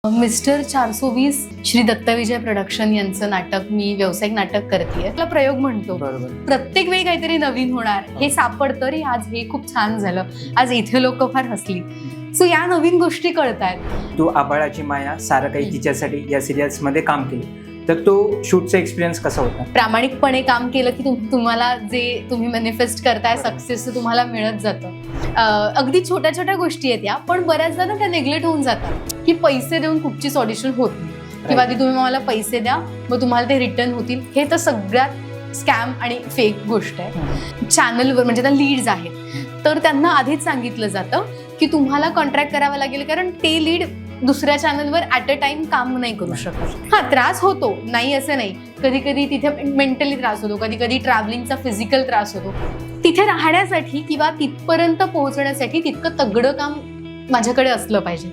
Mister 420 Shri दत्तविजय production यांचं नाटक मी व्यावसायिक नाटक करतेय. त्याला प्रयोग म्हणतो. प्रत्येक वेळी काहीतरी नवीन होणार हे सापडतं रे. आज हे खूप छान झालं, आज इथे लोक फार हसली. सो या नवीन गोष्टी कळतायत. तू आबाळाची माया सारं काही तिच्यासाठी या सिरियल्स मध्ये काम केलं, तर तो शूटचा एक्सपिरियन्स कसा होता? प्रामाणिकपणे काम केलं की तुम्हाला जे तुम्ही मॅनिफेस्ट करताय सक्सेस तुम्हाला मिळत जातं. अगदी छोट्या छोट्या गोष्टी आहेत या, पण बऱ्याचदा ना त्या नेग्लेक्ट होऊन जातात की पैसे देऊन कुठचीच ऑडिशन होत नाही किंवा आधी तुम्ही मला पैसे द्या मग तुम्हाला ते रिटर्न होतील. हे तर सगळ्यात स्कॅम आणि फेक गोष्ट आहे. चॅनलवर म्हणजे त्या लीड्स आहेत तर त्यांना आधीच सांगितलं जातं की तुम्हाला कॉन्ट्रॅक्ट करावं लागेल, कारण ते लीड दुसऱ्या चॅनलवर ॲट अ टाइम काम नाही करू शकत. हा त्रास होतो, नाही असं नाही. कधी कधी तिथे मेंटली त्रास होतो, कधी कधी ट्रॅव्हलिंगचा फिजिकल त्रास होतो. तिथे राहण्यासाठी किंवा तिथपर्यंत पोहोचण्यासाठी तितकं तगडं काम माझ्याकडे असलं पाहिजे.